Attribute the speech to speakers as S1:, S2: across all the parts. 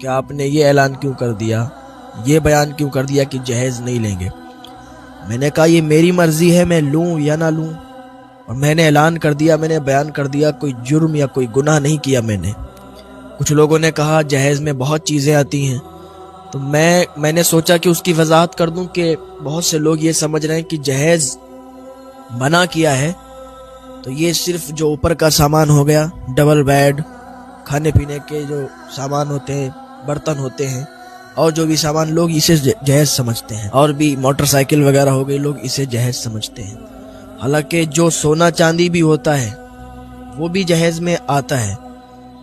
S1: کہ آپ نے یہ اعلان کیوں کر دیا، یہ بیان کیوں کر دیا کہ جہیز نہیں لیں گے؟ میں نے کہا یہ میری مرضی ہے، میں لوں یا نہ لوں، اور میں نے اعلان کر دیا، میں نے بیان کر دیا، کوئی جرم یا کوئی گناہ نہیں کیا میں نے۔ کچھ لوگوں نے کہا جہیز میں بہت چیزیں آتی ہیں، تو میں نے سوچا کہ اس کی وضاحت کر دوں کہ بہت سے لوگ یہ سمجھ رہے ہیں کہ جہیز منع کیا ہے تو یہ صرف جو اوپر کا سامان ہو گیا، ڈبل بیڈ، کھانے پینے کے جو سامان ہوتے ہیں، برتن ہوتے ہیں، اور جو بھی سامان، لوگ اسے جہیز سمجھتے ہیں، اور بھی موٹر سائیکل وغیرہ ہو گئی، لوگ اسے جہیز سمجھتے ہیں۔ حالانکہ جو سونا چاندی بھی ہوتا ہے وہ بھی جہیز میں آتا ہے،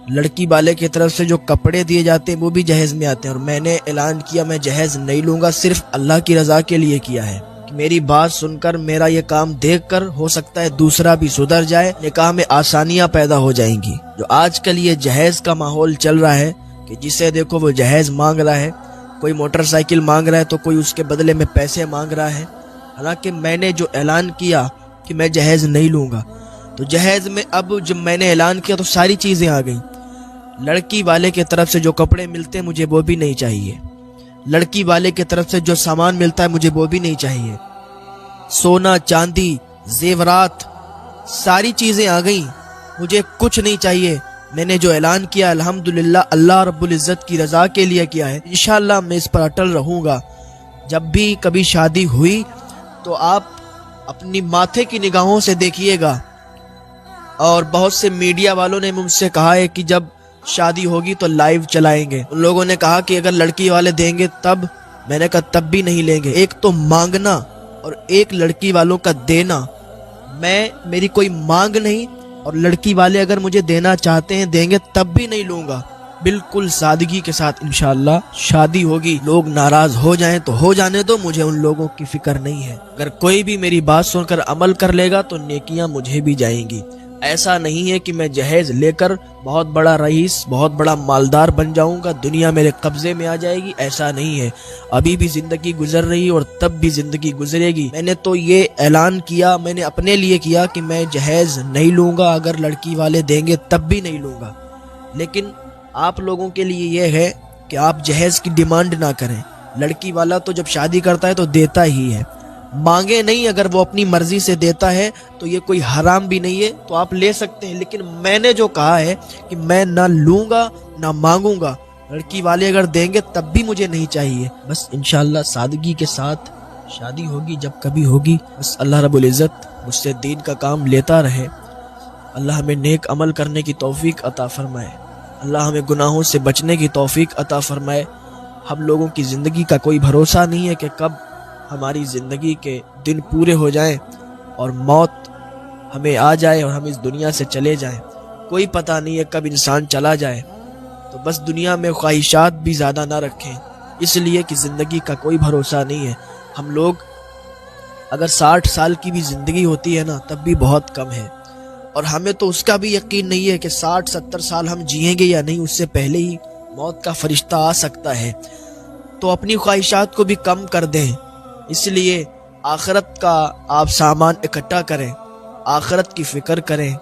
S1: لڑکی والے کی طرف سے جو کپڑے دیے جاتے ہیں وہ بھی جہیز میں آتے ہیں۔ اور میں نے اعلان کیا میں جہیز نہیں لوں گا، صرف اللہ کی رضا کے لیے کیا ہے کہ میری بات سن کر، میرا یہ کام دیکھ کر ہو سکتا ہے دوسرا بھی سدھر جائے، نکاح میں آسانیاں پیدا ہو جائیں گی۔ جو آج کل یہ جہیز کا ماحول چل رہا ہے کہ جسے دیکھو وہ جہیز مانگ رہا ہے، کوئی موٹر سائیکل مانگ رہا ہے تو کوئی اس کے بدلے میں پیسے مانگ رہا ہے، حالانکہ میں نے جو اعلان کیا کہ میں جہیز نہیں لوں گا، تو جہیز میں اب جب میں نے اعلان کیا تو ساری چیزیں آ گئیں۔ لڑکی والے کی طرف سے جو کپڑے ملتے ہیں مجھے وہ بھی نہیں چاہیے، لڑکی والے کی طرف سے جو سامان ملتا ہے مجھے وہ بھی نہیں چاہیے، سونا چاندی زیورات ساری چیزیں آ گئیں، مجھے کچھ نہیں چاہیے۔ میں نے جو اعلان کیا الحمدللہ اللہ رب العزت کی رضا کے لیے کیا ہے، انشاءاللہ میں اس پر اٹل رہوں گا۔ جب بھی کبھی شادی ہوئی تو آپ اپنی ماتھے کی نگاہوں سے دیکھیے گا، اور بہت سے میڈیا والوں نے مجھ سے کہا ہے کہ جب شادی ہوگی تو لائیو چلائیں گے۔ ان لوگوں نے کہا کہ اگر لڑکی والے دیں گے تب، میں نے کہا تب بھی نہیں لیں گے۔ ایک تو مانگنا اور ایک لڑکی والوں کا دینا، میری کوئی مانگ نہیں، اور لڑکی والے اگر مجھے دینا چاہتے ہیں دیں گے تب بھی نہیں لوں گا۔ بالکل سادگی کے ساتھ انشاءاللہ شادی ہوگی، لوگ ناراض ہو جائیں تو ہو جانے دو، مجھے ان لوگوں کی فکر نہیں ہے۔ اگر کوئی بھی میری بات سن کر عمل کر لے گا تو نیکیاں مجھے بھی جائیں گی۔ ایسا نہیں ہے کہ میں جہیز لے کر بہت بڑا رئیس، بہت بڑا مالدار بن جاؤں گا، دنیا میرے قبضے میں آ جائے گی، ایسا نہیں ہے۔ ابھی بھی زندگی گزر رہی اور تب بھی زندگی گزرے گی۔ میں نے تو یہ اعلان کیا، میں نے اپنے لیے کیا کہ میں جہیز نہیں لوں گا، اگر لڑکی والے دیں گے تب بھی نہیں لوں گا۔ لیکن آپ لوگوں کے لیے یہ ہے کہ آپ جہیز کی ڈیمانڈ نہ کریں۔ لڑکی والا تو جب شادی کرتا ہے تو دیتا ہی ہے، مانگے نہیں۔ اگر وہ اپنی مرضی سے دیتا ہے تو یہ کوئی حرام بھی نہیں ہے، تو آپ لے سکتے ہیں۔ لیکن میں نے جو کہا ہے کہ میں نہ لوں گا نہ مانگوں گا، لڑکی والے اگر دیں گے تب بھی مجھے نہیں چاہیے۔ بس انشاءاللہ سادگی کے ساتھ شادی ہوگی جب کبھی ہوگی۔ بس اللہ رب العزت مجھ سے دین کا کام لیتا رہے، اللہ ہمیں نیک عمل کرنے کی توفیق عطا فرمائے، اللہ ہمیں گناہوں سے بچنے کی توفیق عطا فرمائے۔ ہم لوگوں کی زندگی کا کوئی بھروسہ نہیں ہے کہ کب ہماری زندگی کے دن پورے ہو جائیں اور موت ہمیں آ جائے اور ہم اس دنیا سے چلے جائیں، کوئی پتہ نہیں ہے کب انسان چلا جائے۔ تو بس دنیا میں خواہشات بھی زیادہ نہ رکھیں، اس لیے کہ زندگی کا کوئی بھروسہ نہیں ہے۔ ہم لوگ اگر 60 سال کی بھی زندگی ہوتی ہے نا تب بھی بہت کم ہے، اور ہمیں تو اس کا بھی یقین نہیں ہے کہ 60-70 سال ہم جئیں گے یا نہیں، اس سے پہلے ہی موت کا فرشتہ آ سکتا ہے۔ تو اپنی خواہشات کو بھی کم کر دیں، اس لیے آخرت کا آپ سامان اکٹھا کریں، آخرت کی فکر کریں،